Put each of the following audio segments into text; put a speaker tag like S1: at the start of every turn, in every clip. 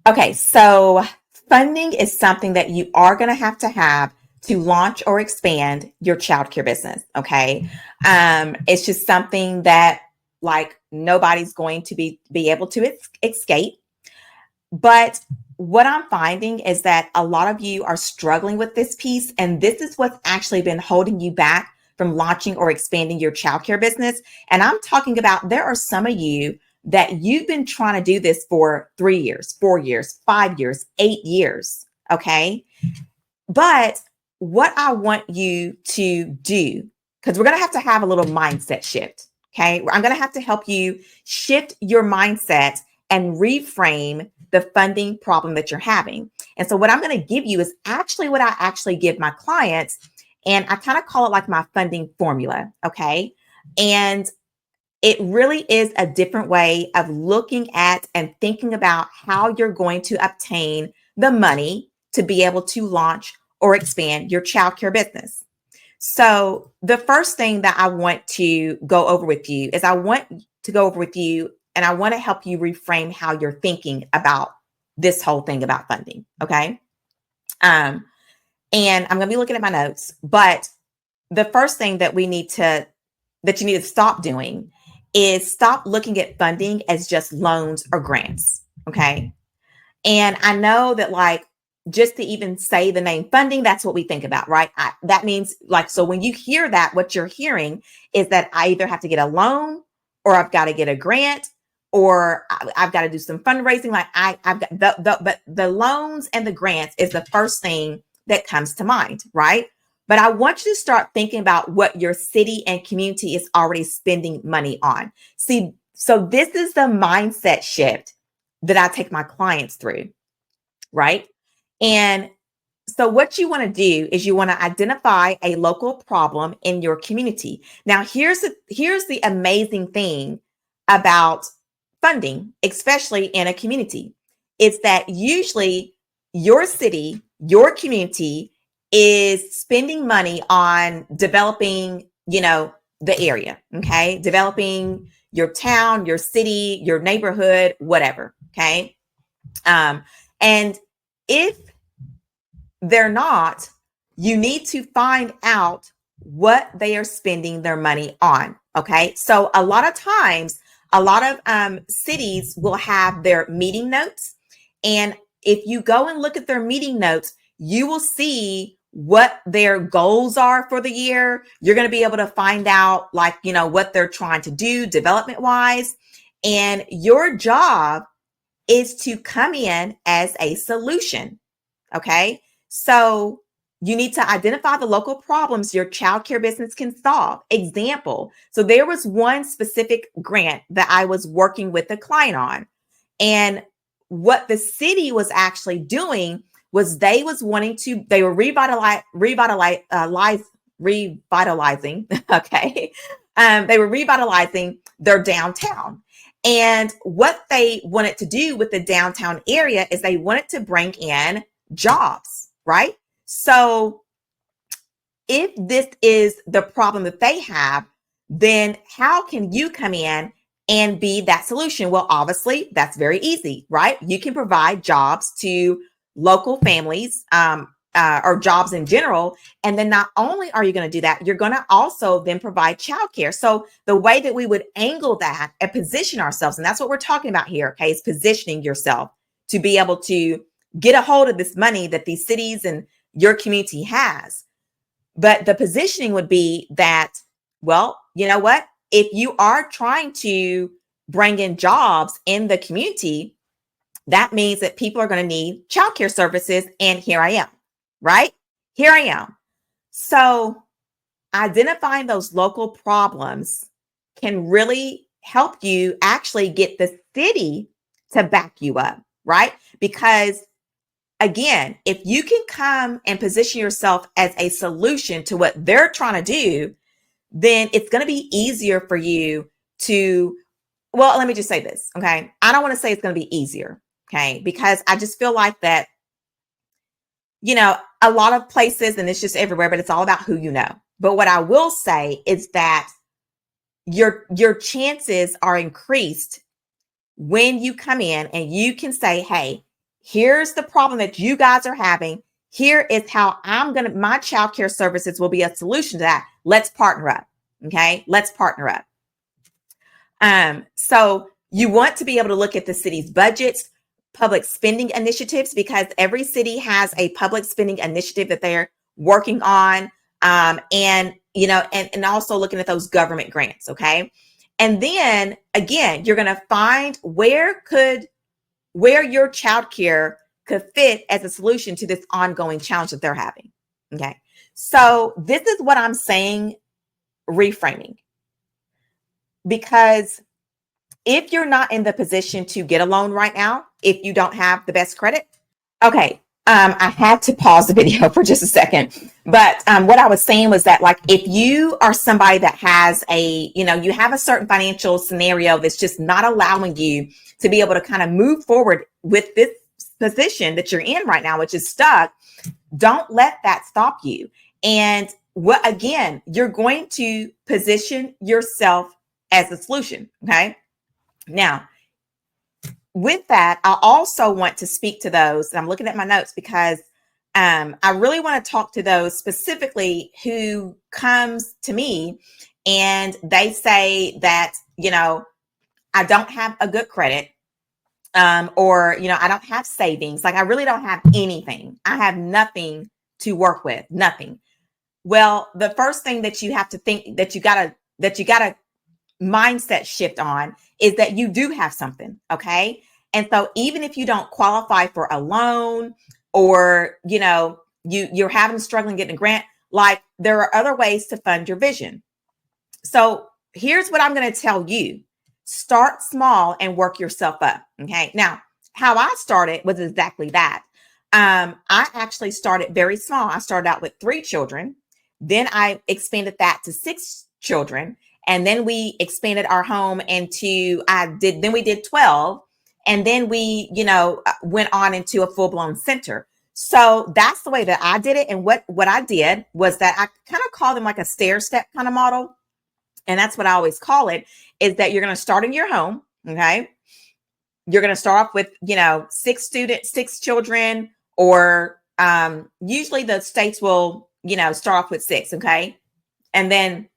S1: Okay, so funding is something that you are going to have to launch or expand your childcare business. Okay, it's just something that like nobody's going to be able to escape. But what I'm finding is that a lot of you are struggling with this piece, and this is what's actually been holding you back from launching or expanding your childcare business. And I'm talking about there are some of you that you've been trying to do this for 3 years, 4 years, 5 years, 8 years. Okay. But what I want you to do, because we're going to have a little mindset shift. Okay. I'm going to have to help you shift your mindset and reframe the funding problem that you're having. And so, what I'm going to give you is actually what I actually give my clients. And I kind of call it like my funding formula. Okay. And it really is a different way of looking at and thinking about how you're going to obtain the money to be able to launch or expand your childcare business. So, the first thing that I want to go over with you is I want to go over with you and I want to help you reframe how you're thinking about this whole thing about funding. Okay. Um, and I'm going to be looking at my notes, but the first thing that you need to stop doing is stop looking at funding as just loans or grants. Okay. And I know that, like, just to even say the name funding, that's what we think about, right? That means, like, so when you hear that, what you're hearing is that I either have to get a loan or I've got to get a grant or I've got to do some fundraising. Like, I've got but the loans and the grants is the first thing that comes to mind, right? But I want you to start thinking about what your city and community is already spending money on. See, so this is the mindset shift that I take my clients through, right? And so what you want to do is you want to identify a local problem in your community. Now, here's the amazing thing about funding, especially in a community, is that usually your city, your community is spending money on developing, the area, okay? Developing your town, your city, your neighborhood, whatever, okay? And if they're not, you need to find out what they are spending their money on. Okay. So a lot of times, a lot of cities will have their meeting notes. And if you go and look at their meeting notes, you will see what their goals are for the year. You're going to be able to find out, like, what they're trying to do development wise. And your job is to come in as a solution. Okay. So you need to identify the local problems your childcare business can solve. Example. So there was one specific grant that I was working with a client on. And what the city was actually doing was they were revitalizing. Okay. They were revitalizing their downtown. And what they wanted to do with the downtown area is they wanted to bring in jobs, right? So if this is the problem that they have, then how can you come in and be that solution? Well, obviously, that's very easy, right? You can provide jobs to local families or jobs in general. And then not only are you going to do that, you're going to also then provide childcare. So the way that we would angle that and position ourselves, and that's what we're talking about here, okay, is positioning yourself to be able to get a hold of this money that these cities and your community has. But the positioning would be that, well, you know what? If you are trying to bring in jobs in the community, that means that people are going to need childcare services. And here I am, right? Here I am. So identifying those local problems can really help you actually get the city to back you up, right? Because again, if you can come and position yourself as a solution to what they're trying to do, then it's going to be easier for you to, well, let me just say this, okay? I don't want to say it's going to be easier, okay? Because I just feel like that, a lot of places, and it's just everywhere, but it's all about who you know. But what I will say is that your chances are increased when you come in and you can say, hey, Here's the problem that you guys are having. Here is how my childcare services will be a solution to that. Let's partner up. Okay. Let's partner up. So you want to be able to look at the city's budgets, public spending initiatives, because every city has a public spending initiative that they're working on. And also looking at those government grants. Okay. And then again, you're going to find where your childcare could fit as a solution to this ongoing challenge that they're having. Okay. So this is what I'm saying, reframing. Because if you're not in the position to get a loan right now, if you don't have the best credit, okay. I had to pause the video for just a second, but what I was saying was that, like, if you are somebody that has you have a certain financial scenario that's just not allowing you to be able to kind of move forward with this position that you're in right now, which is stuck, don't let that stop you. And you're going to position yourself as a solution. Okay. Now, with that, I also want to speak to those, and I'm looking at my notes because I really want to talk to those specifically who comes to me and they say that, I don't have a good credit, or, I don't have savings. Like, I really don't have anything. I have nothing to work with, nothing. Well, the first thing that you have to think that you gotta mindset shift on is that you do have something. Okay. And so even if you don't qualify for a loan, or, you're struggling getting a grant, like, there are other ways to fund your vision. So here's what I'm going to tell you. Start small and work yourself up. Okay. Now, how I started was exactly that. I actually started very small. I started out with 3 children. Then I expanded that to 6 children. And then we expanded our home then we did 12. And then we, went on into a full-blown center. So that's the way that I did it. And what I did was that I kind of call them like a stair step kind of model. And that's what I always call it, is that you're going to start in your home. Okay. You're going to start off with, 6 children, or usually the states will, start off with 6. Okay. And then,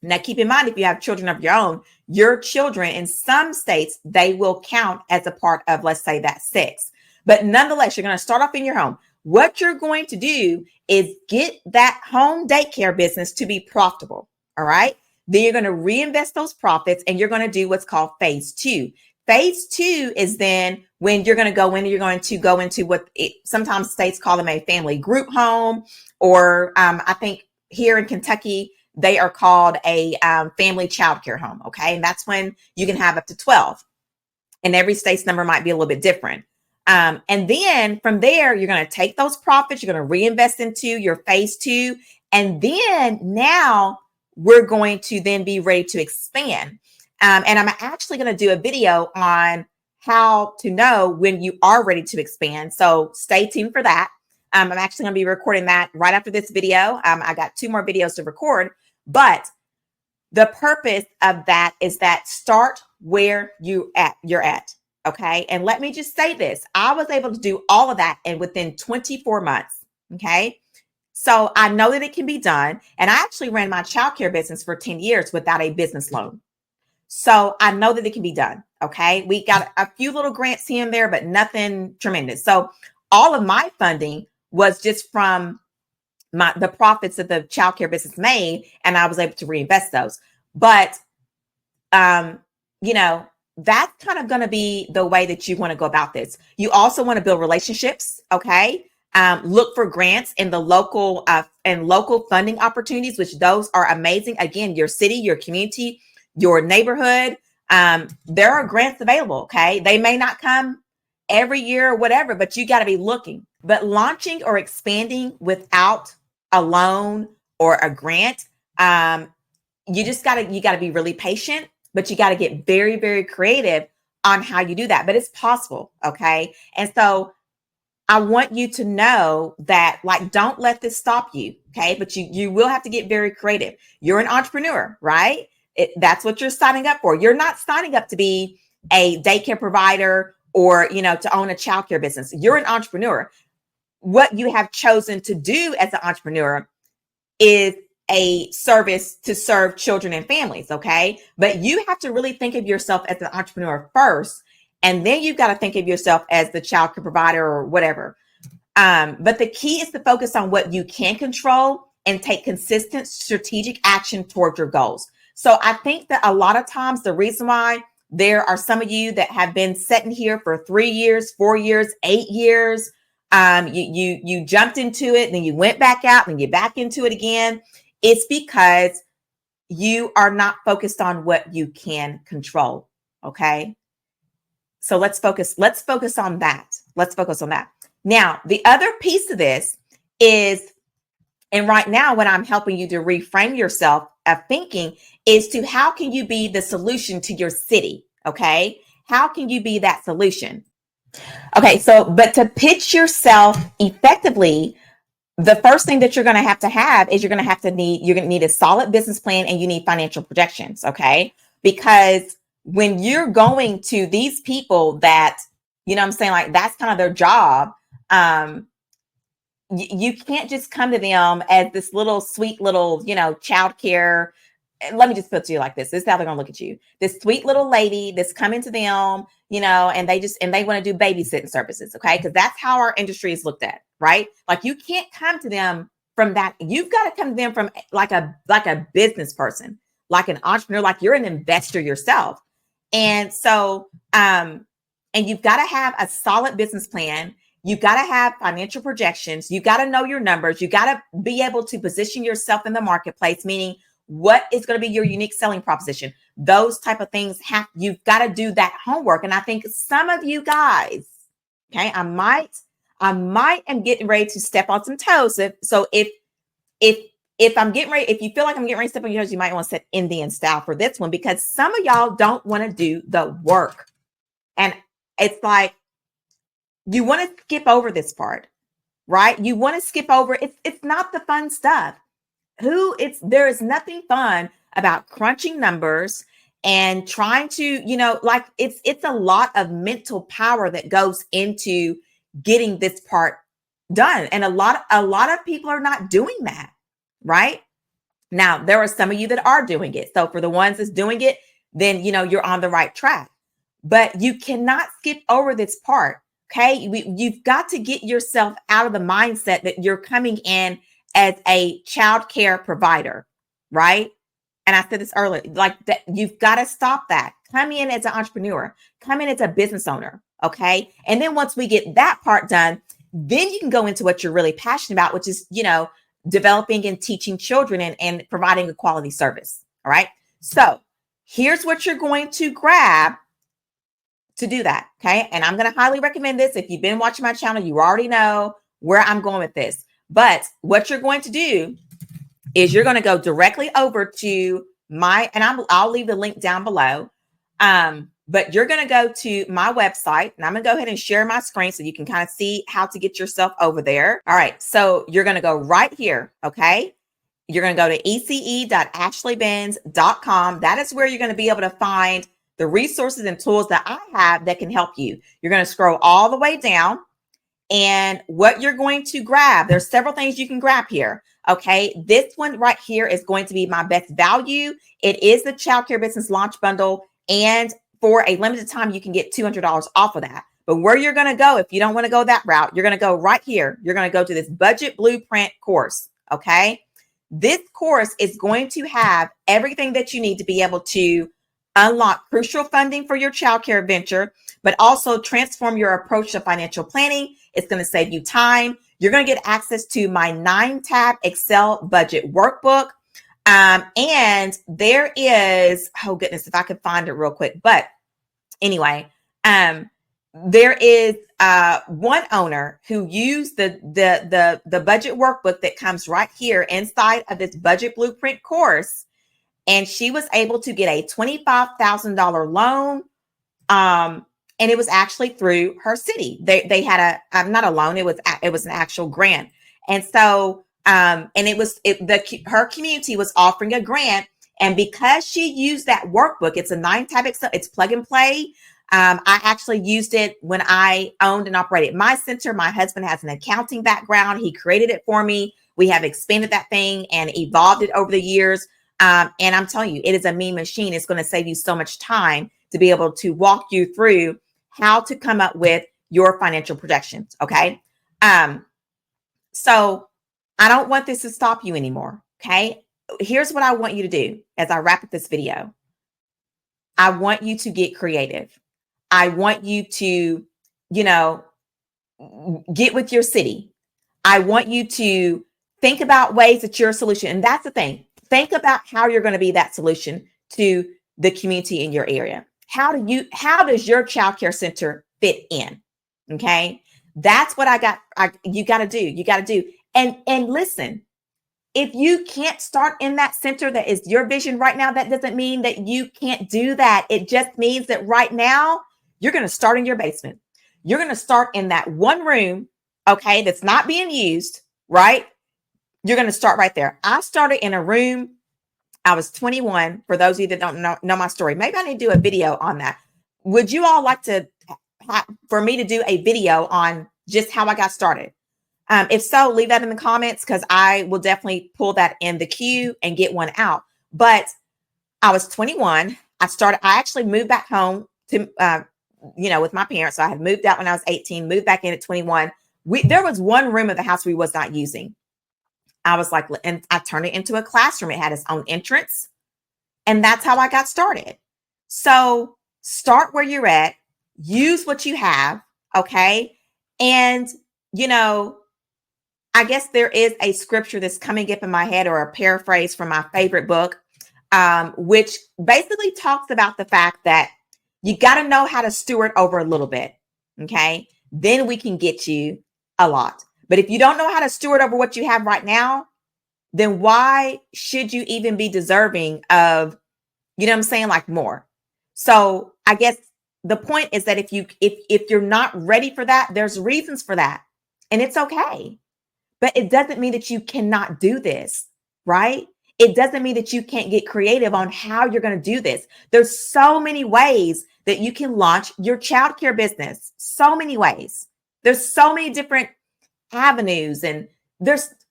S1: now keep in mind, if you have children of your own, your children in some states, they will count as a part of, let's say, that 6. But nonetheless, you're going to start off in your home. What you're going to do is get that home daycare business to be profitable. All right. Then you're going to reinvest those profits, and you're going to do what's called phase 2. Phase 2 is then when you're going to go into what sometimes states call them a family group home, or I think here in Kentucky, they are called a family childcare home. Okay. And that's when you can have up to 12. And every state's number might be a little bit different. And then from there, you're going to take those profits, you're going to reinvest into your phase 2. And then now we're going to then be ready to expand. And I'm actually going to do a video on how to know when you are ready to expand. So stay tuned for that. I'm actually going to be recording that right after this video. I got 2 more videos to record, but the purpose of that is that start where you're at. Okay. And let me just say this. I was able to do all of that within 24 months. Okay. So I know that it can be done. And I actually ran my childcare business for 10 years without a business loan. So I know that it can be done. Okay. We got a few little grants here and there, but nothing tremendous. So all of my funding was just from the profits that the childcare business made, and I was able to reinvest those. But, that's kind of going to be the way that you want to go about this. You also want to build relationships. Okay. Look for grants in the local funding opportunities, which those are amazing. Again, your city, your community, your neighborhood. There are grants available. Okay. They may not come every year or whatever, but you got to be looking. But launching or expanding without a loan or a grant, you got to be really patient, but you got to get very, very creative on how you do that. But it's possible. Okay. And so I want you to know that, like, don't let this stop you. Okay. But you will have to get very creative. You're an entrepreneur, right? That's what you're signing up for. You're not signing up to be a daycare provider or, to own a childcare business. You're an entrepreneur. What you have chosen to do as an entrepreneur is a service to serve children and families. Okay. But you have to really think of yourself as an entrepreneur first. And then you've got to think of yourself as the childcare provider or whatever. But the key is to focus on what you can control and take consistent strategic action toward your goals. So I think that a lot of times the reason why there are some of you that have been sitting here for 3 years, 4 years, 8 years, you jumped into it, then you went back out, and you back into it again. It's because you are not focused on what you can control. Okay. So let's focus on that. Let's focus on that. Now, the other piece of this is, and right now, when I'm helping you to reframe yourself of thinking, is to how can you be the solution to your city? Okay. How can you be that solution? Okay. So, but to pitch yourself effectively, the first thing that you're going to have is you're going to need a solid business plan, and you need financial projections. Okay. Because when you're going to these people that, I'm saying, like, that's kind of their job, you can't just come to them as this little sweet little, childcare. Let me just put it to you like this. This is how they're going to look at you. This sweet little lady that's coming to them, and they want to do babysitting services. Okay. Because that's how our industry is looked at, right? Like, you can't come to them from that. You've got to come to them from like a business person, like an entrepreneur, like you're an investor yourself. And so, and you've got to have a solid business plan. You got to have financial projections. You got to know your numbers. You got to be able to position yourself in the marketplace, meaning what is going to be your unique selling proposition. Those type of things you've got to do that homework. And I think some of you guys, okay, I might am getting ready to step on some toes. So if I'm getting ready, if you feel like I'm getting ready to step on your toes, you might want to set Indian style for this one, because some of y'all don't want to do the work. And it's like, you want to skip over this part, right? You want to skip over. It's not the fun stuff. There is nothing fun about crunching numbers and trying to, like, it's a lot of mental power that goes into getting this part done. And a lot of people are not doing that, right? Now, there are some of you that are doing it. So for the ones that's doing it, then, you're on the right track. But you cannot skip over this part. Okay. You've got to get yourself out of the mindset that you're coming in as a childcare provider, right? And I said this earlier, like, that you've got to stop that. Come in as an entrepreneur, come in as a business owner. Okay. And then once we get that part done, then you can go into what you're really passionate about, which is, developing and teaching children and providing a quality service. All right. So here's what you're going to grab to do that. Okay. And I'm going to highly recommend this. If you've been watching my channel, you already know where I'm going with this. But what you're going to do is you're going to go directly over to I'll leave the link down below. But you're going to go to my website, and I'm going to go ahead and share my screen so you can kind of see how to get yourself over there. All right. So you're going to go right here. Okay. You're going to go to ece.ashleybenz.com. That is where you're going to be able to find the resources and tools that I have that can help you. You're going to scroll all the way down, and what you're going to grab, there's several things you can grab here. Okay. This one right here is going to be my best value. It is the Childcare Business Launch Bundle. And for a limited time, you can get $200 off of that. But where you're going to go, if you don't want to go that route, you're going to go right here. You're going to go to this Budget Blueprint course. Okay. This course is going to have everything that you need to be able to unlock crucial funding for your childcare venture, but also transform your approach to financial planning. It's going to save you time. You're going to get access to my 9-tab Excel budget workbook. And there is, oh goodness, if I could find it real quick. But anyway, there is one owner who used the budget workbook that comes right here inside of this Budget Blueprint course. And she was able to get a $25,000 loan. And it was actually through her city. They had not a loan. It was an actual grant. And so, and her community was offering a grant. And because she used that workbook, it's a 9-tab Excel, it's plug and play. I actually used it when I owned and operated my center. My husband has an accounting background. He created it for me. We have expanded that thing and evolved it over the years. And I'm telling you, it is a mean machine. It's going to save you so much time to be able to walk you through how to come up with your financial projections. Okay. So I don't want this to stop you anymore. Okay. Here's what I want you to do as I wrap up this video. I want you to get creative. I want you to, get with your city. I want you to think about ways that you're a solution. And that's the thing. Think about how you're going to be that solution to the community in your area. How does your childcare center fit in? Okay. That's what you got to do. You got to do. And listen, if you can't start in that center that is your vision right now, that doesn't mean that you can't do that. It just means that right now you're going to start in your basement. You're going to start in that one room, okay, that's not being used, right? You're going to start right there. I started in a room. I was 21. For those of you that don't know my story, maybe I need to do a video on that. Would you all like for me to do a video on just how I got started? If so, leave that in the comments because I will definitely pull that in the queue and get one out. But I was 21. I actually moved back home to, with my parents. So I had moved out when I was 18, moved back in at 21. There was one room of the house we was not using. I was like, and I turned it into a classroom. It had its own entrance. And that's how I got started. So start where you're at, use what you have. Okay. And, I guess there is a scripture that's coming up in my head or a paraphrase from my favorite book, which basically talks about the fact that you got to know how to steward over a little bit. Okay. Then we can get you a lot. But if you don't know how to steward over what you have right now, then why should you even be deserving of, like more? So I guess the point is that if you're not ready for that, there's reasons for that. And it's okay. But it doesn't mean that you cannot do this, right? It doesn't mean that you can't get creative on how you're going to do this. There's so many ways that you can launch your childcare business. So many ways. There's so many different avenues. And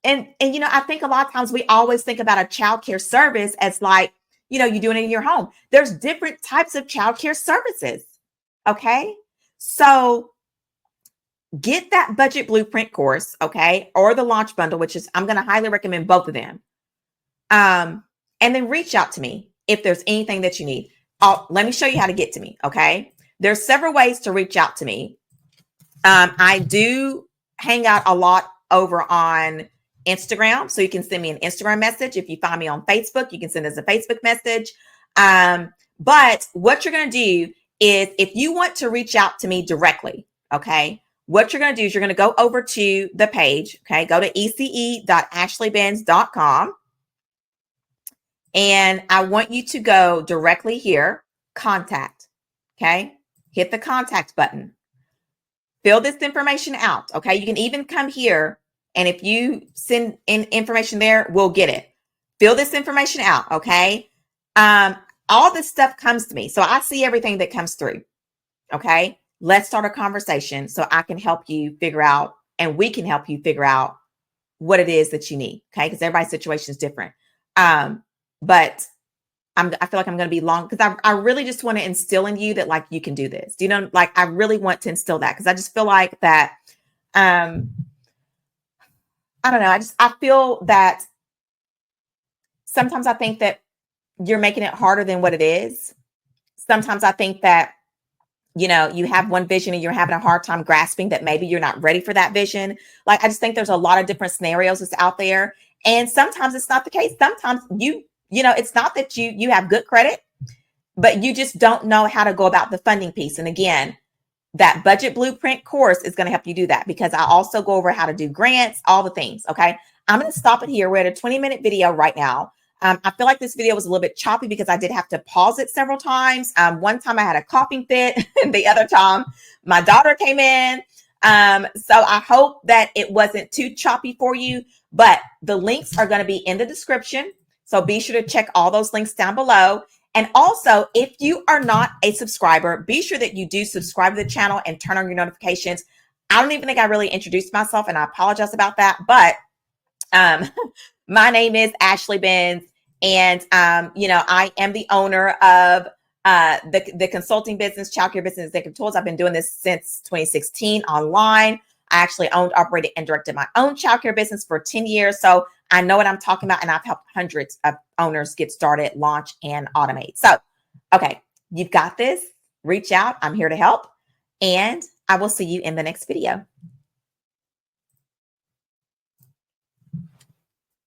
S1: I think a lot of times we always think about a childcare service as like, you're doing it in your home. There's different types of childcare services. Okay. So get that budget blueprint course, okay, or the launch bundle, which is, I'm going to highly recommend both of them. And then reach out to me if there's anything that you need. Let me show you how to get to me, okay? There's several ways to reach out to me. I do hang out a lot over on Instagram, so you can send me an Instagram message. If you find me on Facebook, you can send us a Facebook message. But what you're going to do is if you want to reach out to me directly, okay, what you're going to do is you're going to go over to the page, okay? Go to ece.ashleybenz.com. And I want you to go directly here, contact, okay? Hit the contact button. Fill this information out, okay? You can even come here, and if you send in information there, we'll get it. Fill this information out, okay? All this stuff comes to me, so I see everything that comes through, okay? Let's start a conversation so I can help you figure out, and we can help you figure out what it is that you need. Okay. Because everybody's situation is different. But I feel like I'm going to be long because I really just want to instill in you that like, you can do this. I really want to instill that because I just feel like that, I don't know. I feel that sometimes I think that you're making it harder than what it is. Sometimes I think that you have one vision and you're having a hard time grasping that maybe you're not ready for that vision. Like, I just think there's a lot of different scenarios that's out there. And sometimes it's not the case. Sometimes it's not that you have good credit, but you just don't know how to go about the funding piece. And again, that budget blueprint course is going to help you do that because I also go over how to do grants, all the things. Okay. I'm going to stop it here. We're at a 20-minute video right now. I feel like this video was a little bit choppy because I did have to pause it several times. One time I had a coughing fit, and the other time my daughter came in. So I hope that it wasn't too choppy for you, but the links are going to be in the description. So be sure to check all those links down below. And also, if you are not a subscriber, be sure that you do subscribe to the channel and turn on your notifications. I don't even think I really introduced myself, and I apologize about that. But my name is Ashley Benz, and I am the owner of the consulting business, Childcare Business Executive Tools. I've been doing this since 2016 online. I actually owned, operated, and directed my own childcare business for 10 years. So I know what I'm talking about, and I've helped hundreds of owners get started, launch, and automate. So, okay, you've got this. Reach out. I'm here to help, and I will see you in the next video.